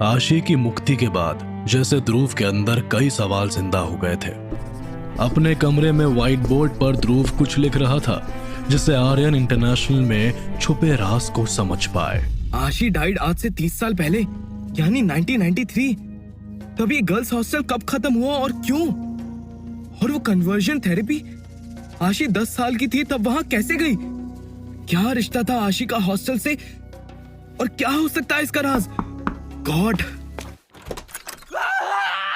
आशी की मुक्ति के बाद जैसे ध्रुव के अंदर कई सवाल जिंदा हो गए थे। अपने कमरे में व्हाइट बोर्ड पर ध्रुव कुछ लिख रहा था जिससे आर्यन इंटरनेशनल में छुपे राज को समझ पाए। आशी डाइड आज से 30 साल पहले, यानी 1993। तब ये गर्ल्स हॉस्टल कब खत्म हुआ और क्यों? और वो कन्वर्जन थेरेपी, आशी 10 साल की थी तब वहां कैसे गई? क्या रिश्ता था आशी का हॉस्टल से और क्या हो सकता है इसका राज? गॉड!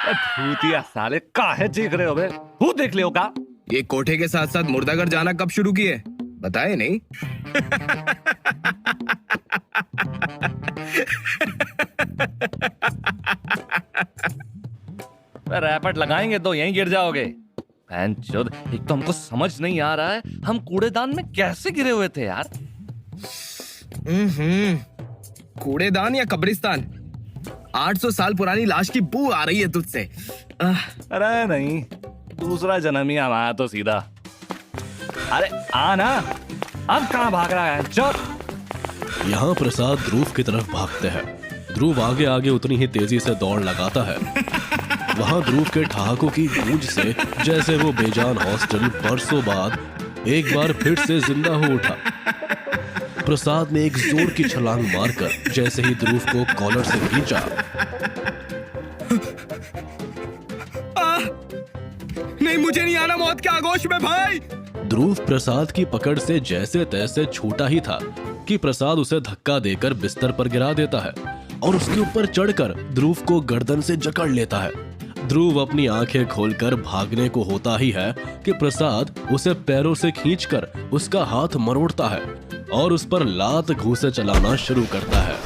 भूतिया साले काहे चीख रहे हो बे? भूत देख लियो का? ये कोठे के साथ साथ मुर्दाघर जाना कब शुरू किए? बताए नहीं? रैपट लगाएंगे तो यहीं गिर जाओगे। चोद, एक तो हमको समझ नहीं आ रहा है हम कूड़ेदान में कैसे गिरे हुए थे यार। कूड़ेदान या कब्रिस्तान? 800 साल पुरानी लाश की बू आ रही है तुझसे। अरे नहीं, दूसरा जन्म ही हमारा तो सीधा। अरे आना, अब कहाँ भाग रहा है? चल। यहाँ प्रसाद ध्रुव की तरफ भागते हैं। ध्रुव आगे आगे उतनी ही तेजी से दौड़ लगाता है। वहाँ ध्रुव के ठहाकों की गूंज से जैसे वो बेजान हॉस्टल बरसों बाद एक बार फिर से जिंदा हो उठा। प्रसाद ने एक जोर की छलांग मारकर जैसे ही ध्रुव को कॉलर से खींचा, नहीं, मुझे नहीं आना मौत के आगोश में भाई। ध्रुव प्रसाद की पकड़ से जैसे तैसे छूटा ही था कि प्रसाद उसे धक्का देकर बिस्तर पर गिरा देता है और उसके ऊपर चढ़कर ध्रुव को गर्दन से जकड़ लेता है। ध्रुव अपनी आंखें खोलकर भागने को होता ही है कि प्रसाद उसे पैरों से खींचकर उसका हाथ मरोड़ता है और उस पर लात घूंसे चलाना शुरू करता है।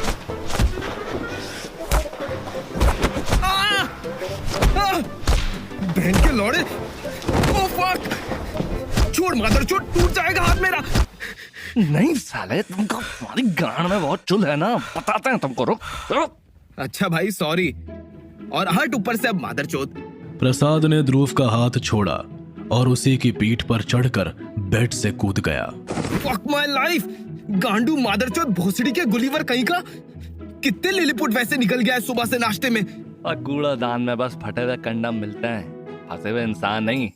बहन के लौड़े! Oh fuck! छोड़ मदर चोट, टूट जाएगा हाथ मेरा। नहीं साले, तुमको तुम्हारी गांड में बहुत चुल है ना, बताते हैं तुमको। रुक। अच्छा भाई, सॉरी। और हट ऊपर से अब मादरचोद। प्रसाद ने ध्रुव का हाथ छोड़ा और उसी की पीठ पर चढ़कर बेड से कूद गया। Fuck my life! गांडू मादरचोद भोसड़ी के गुलीवर कहीं का! कितने लिलीपुट वैसे निकल गया है सुबह से नाश्ते में। और कूड़ादान में बस फटे हुए कंडम मिलते हैं, फंसे हुए इंसान नहीं।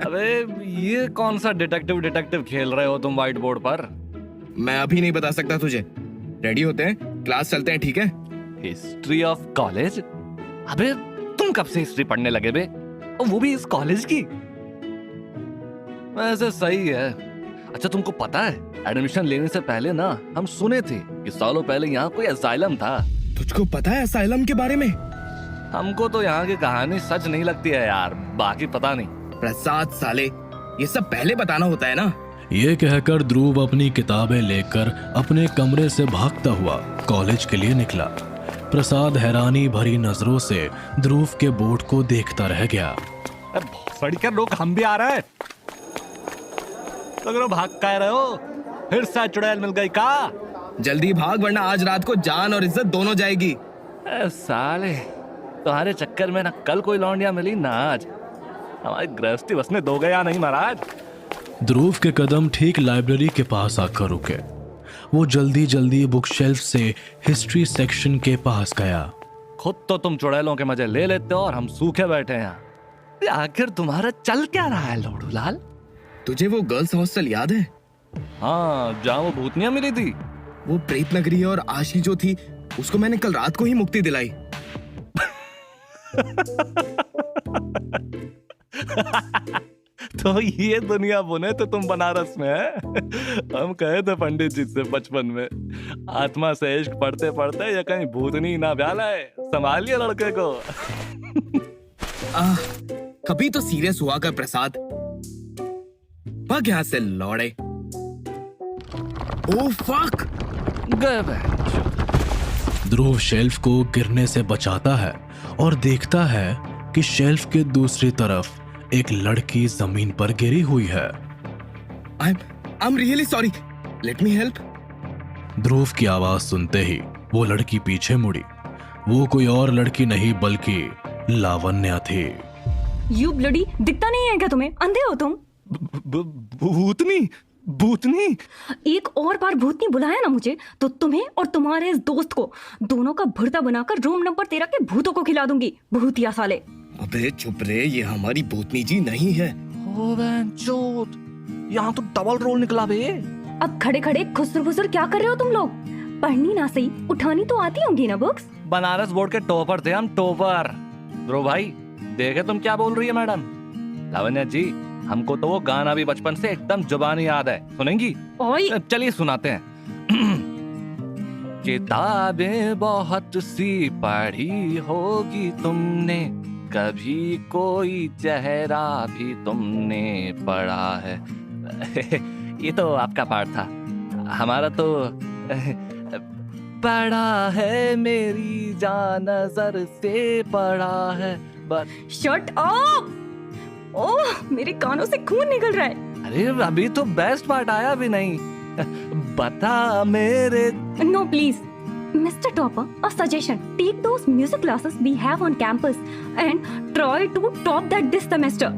अबे ये कौन सा डिटेक्टिव खेल रहे हो तुम व्हाइट बोर्ड पर? मैं अभी नहीं बता सकता तुझे। रेडी होते हैं, क्लास चलते हैं, ठीक है? History of college? अबे तुम कब से हिस्ट्री पढ़ने लगे बे? और वो भी इस कॉलेज की? वैसे सही है। अच्छा तुमको पता है, एडमिशन लेने से पहले ना हम सुने थे कि सालों पहले यहाँ कोई असाइलम था। तुझको पता है असाइलम के बारे में? हमको तो यहाँ की कहानी सच नहीं लगती है यार, बाकी पता नहीं। प्रसाद साले, ये सब पहले बताना होता है ना। ये कहकर ध्रुव अपनी किताबें लेकर अपने कमरे से भागता हुआ कॉलेज के लिए निकला। प्रसाद हैरानी भरी नजरों से ध्रुव के बोर्ड को देखता रह गया। सड़कर लोग, हम भी आ रहे हैं। तो भाग का रहे हो? फिर से चुड़ैल मिल गई का? जल्दी भाग वरना आज रात को जान और इज्जत दोनों जाएगी। साले तुम्हारे चक्कर में ना कल कोई लौंडिया मिली ना आज। हमारी गृहस्थी बसने दो गया नहीं महाराज। ध्रुव के कदम ठीक लाइब्रेरी के पास आकर रुके। वो जल्दी जल्दी बुक शेल्फ से हिस्ट्री सेक्शन के पास गया। खुद तो तुम चुड़ैलों के मजे ले लेते हो और हम सूखे बैठे हैं यहाँ। आखिर तुम्हारा चल क्या रहा है लौड़ू लाल? तुझे वो गर्ल्स हॉस्टल याद है? हाँ, जहाँ वो भूतनिया मिली थी। वो प्रेत नगरी और आशी जो थी, उसको मैंने कल रात को ही मुक्ति दिलाई। तो ये दुनिया बुने तो तुम बनारस में है। हम कहे थे पंडित जी से बचपन में, आत्मा से इश्क पढ़ते पढ़ते या कहीं भूतनी ना ब्याला है, संभालिए लड़के को। कभी तो सीरियस हुआ कर प्रसाद। भाग यहाँ से लौड़े। Oh fuck! ध्रुव शेल्फ को गिरने से बचाता है और देखता है कि शेल्फ के दूसरी तरफ एक लड़की जमीन पर गिरी हुई है। I'm really sorry. Let me help. ध्रुव की आवाज सुनते ही वो लड़की पीछे मुड़ी। वो कोई और लड़की नहीं बल्कि लावण्या थी। यू ब्लडी, दिखता नहीं है क्या तुम्हें? अंधे हो तुम? भूतनी भूतनी। एक और बार भूतनी बुलाया ना मुझे तो तुम्हें और तुम्हारे इस दोस्त को दोनों का भुर्ता बनाकर रूम नंबर 13 के भूतों को खिला दूंगी। भूतिया साले। अबे चुप रे, ये हमारी भूतनी जी नहीं है। ओ बेंचोद, यहाँ तो डबल रोल निकला बे। अब खड़े खड़े खुसर फुसर क्या कर रहे हो तुम लोग? पढ़नी ना सही, उठानी तो आती होंगी ना बुक्स। बनारस बोर्ड के टॉपर थे हम, टॉपर। ध्रुव भाई देखे तुम क्या बोल रही है मैडम। लावण्या जी, हमको तो वो गाना भी बचपन से एकदम जुबानी याद है, सुनेंगी? ओए चलिए सुनाते हैं। किताबें बहुत सी पढ़ी होगी तुमने, कभी कोई चेहरा भी तुमने पढ़ा है। ये तो आपका पार्ट था, हमारा तो पढ़ा है मेरी जान नजर से पढ़ा है बस। Shut up. ओह, मेरे कानों से खून निकल रहा है। अरे अभी तो बेस्ट पार्ट आया भी नहीं। बता मेरे। No, please. Mr. Topper, a suggestion. Take those music classes we have on campus and try to top that this semester.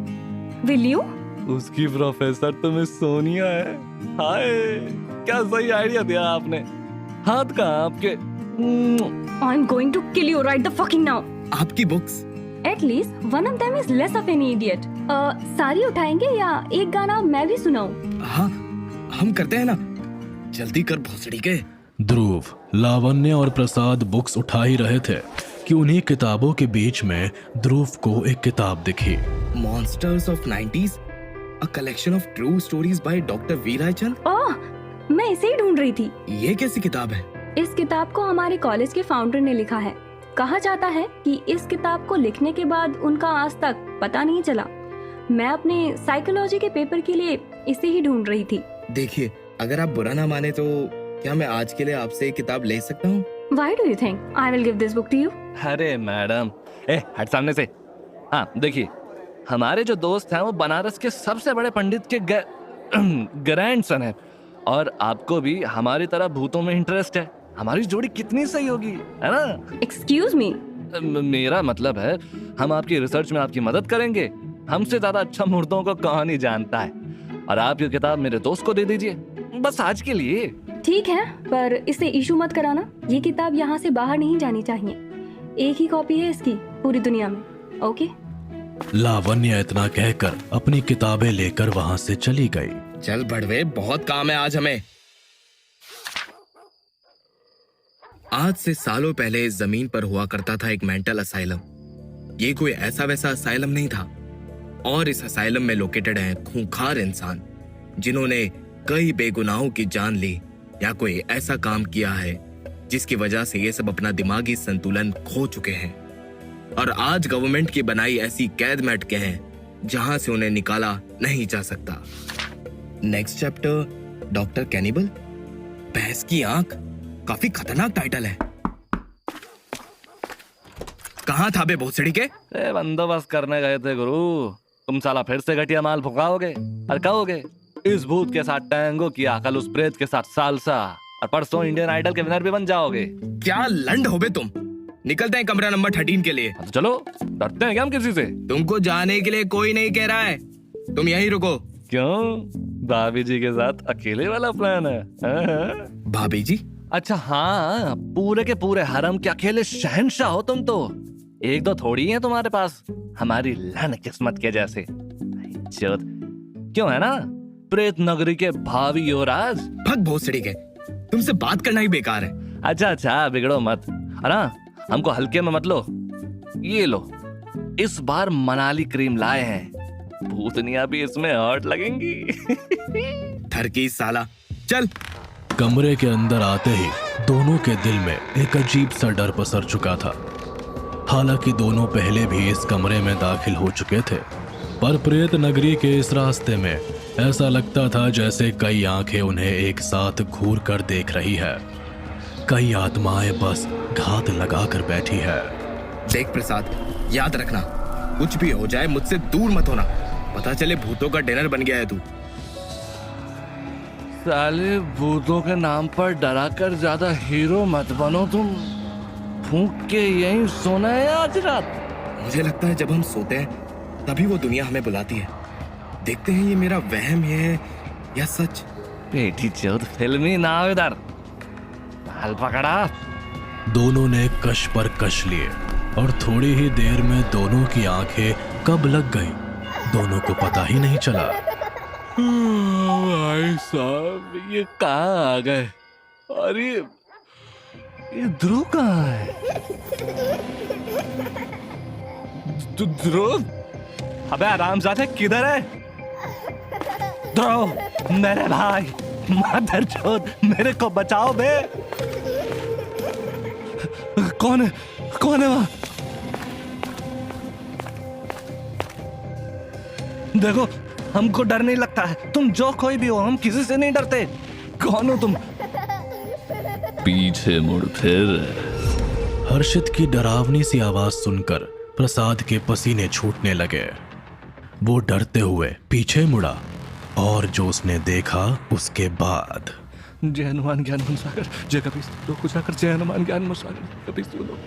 Will you? उसकी प्रोफेसर तो मिस सोनिया है। हाय, क्या सही आइडिया दिया आपने। हाथ कहाँ आपके? I'm going to kill you right the fucking now. आपकी books. At least one of them is less of an idiot. सारी उठाएंगे या एक गाना मैं भी सुनाऊं? हाँ, हम करते हैं ना। जल्दी कर भोसड़ी के। ध्रुव, लावण्य और प्रसाद बुक्स उठा ही रहे थे कि उन्हीं किताबों के बीच में ध्रुव को एक किताब दिखी। Monsters of 90s, a collection of true stories by Dr. V. Rai Chand। ओह, मैं इसे ही ढूंढ रही थी। ये कैसी किताब है? इस किताब को हमारे कॉलेज के फाउंडर ने लिखा है। कहा जाता है कि इस किताब को लिखने के बाद उनका आज तक पता नहीं चला। मैं अपने साइकोलॉजी के पेपर के लिए इसे ही ढूंढ रही थी। देखिए, अगर आप बुरा ना माने तो क्या मैं आज के लिए आपसे एक किताब ले सकता हूँ? Why do you think I will give this book to you? अरे मैडम, हट सामने से। हाँ देखिए, हमारे जो दोस्त हैं वो बनारस के सबसे बड़े पंडित के ग्रैंडसन है, और आपको भी हमारी तरह भूतों में इंटरेस्ट है। हमारी जोड़ी कितनी सही होगी, है ना? Excuse me. मेरा मतलब है, हम आपकी रिसर्च में आपकी मदद करेंगे। हमसे ज्यादा अच्छा मुर्दों को कौन ही जानता है। और आप ये किताब मेरे दोस्त को दे दीजिए, बस आज के लिए। ठीक है, पर इसे इशू मत कराना। ये किताब यहाँ से बाहर नहीं जानी चाहिए। एक ही कॉपी है इसकी पूरी दुनिया में। ओके? लावण्य इतना कहकर अपनी किताबें लेकर वहां से चली गई। चल बड़वे, बहुत काम है आज हमें। आज से सालों पहले इस जमीन पर हुआ करता था एक मेंटल असाइलम। ये कोई ऐसा वैसा असाइलम नहीं था, और इस असाइलम में लोकेटेड हैं खूंखार इंसान जिन्होंने कई बेगुनाहों की जान ली या कोई ऐसा काम किया है जिसकी वजह से ये सब अपना दिमागी संतुलन खो चुके हैं, और आज गवर्नमेंट की बनाई ऐसी कैद में अटके हैं जहां से उन्हें निकाला नहीं जा सकता। नेक्स्ट चैप्टर, डॉक्टर कैनिबल, भैंस की आंख। काफी खतरनाक टाइटल है। कहाँ था बे भोसड़ी के? बंदोबस्त करने गए थे गुरु। तुम साला फिर से घटिया माल फुकाओगे और कहोगे इस भूत के साथ टैंगो किया, कल उस प्रेत के साथ सालसा, और परसों इंडियन आइडल के विनर भी बन जाओगे। क्या लंड हो बे तुम? निकलते हैं कमरा नंबर 13 के लिए। तो चलो, डरते हैं क्या हम किसी से? तुमको जाने के लिए कोई नहीं कह रहा है, तुम यहीं रुको। क्यों? भाभी जी के साथ अकेले वाला प्लान है? हाँ? भाभी जी? अच्छा हाँ, पूरे के पूरे हरम के अकेले शहंशाह हो तुम तो। एक दो थोड़ी है तुम्हारे पास, हमारी लन किस्मत के जैसे। क्यों, है ना प्रेत नगरी के भावी युवराज? भग भोसड़ी के, तुमसे बात करना ही बेकार है। अच्छा, बिगड़ो मत, है ना? हमको हल्के में मत लो। ये लो, इस बार मनाली क्रीम लाए हैं, भूतनिया भी इसमें हॉट लगेंगी। थरकी साला, चल। कमरे के अंदर आते ही दोनों के दिल में एक अजीब सा डर पसर चुका था। हालांकि दोनों पहले भी इस कमरे में दाखिल हो चुके थे, पर प्रेत नगरी के इस रास्ते में ऐसा लगता था जैसे कई आंखें उन्हें एक साथ घूर कर देख रही है। कई आत्माएं बस घात लगा कर बैठी है। देख प्रसाद, याद रखना, कुछ भी हो जाए मुझसे दूर मत होना। पता चले भूतों का डिनर बन गया है तू। साले भूतों के नाम पर डरा कर ज्यादा हीरो मत बनो तुम। फूंक के यहीं सोना है आज रात। मुझे लगता है जब हम सोते हैं तभी वो दुनिया हमें बुलाती है। देखते हैं ये मेरा वहम है या सच। बेटी चौथ फिल्मी नाव इधर माल पकड़ा। दोनों ने कश पर कश लिए और थोड़ी ही देर में दोनों की आंखें कब लग गईं, दोनों को पता ही नहीं चला। भाई साहब ये कहाँ आ गए? और ये ध्रुव कहाँ है? ध्रुव, अबे आरामजादे किधर है? ध्रुव मेरे भाई, मादरचोद मेरे को बचाओ बे। कौन है वहां? देखो हमको डर नहीं लगता है, तुम जो कोई भी हो हम किसी से नहीं डरते। कौन हो तुम? पीछे मुड़ फिर। हर्षित की डरावनी सी आवाज सुनकर प्रसाद के पसीने छूटने लगे। वो डरते हुए पीछे मुड़ा और जो उसने देखा उसके बाद। जय हनुमान ज्ञान गुण सागर, जय कपीस लोक उजागर, जय हनुमान ज्ञान गुण सागर, कपीस लोक।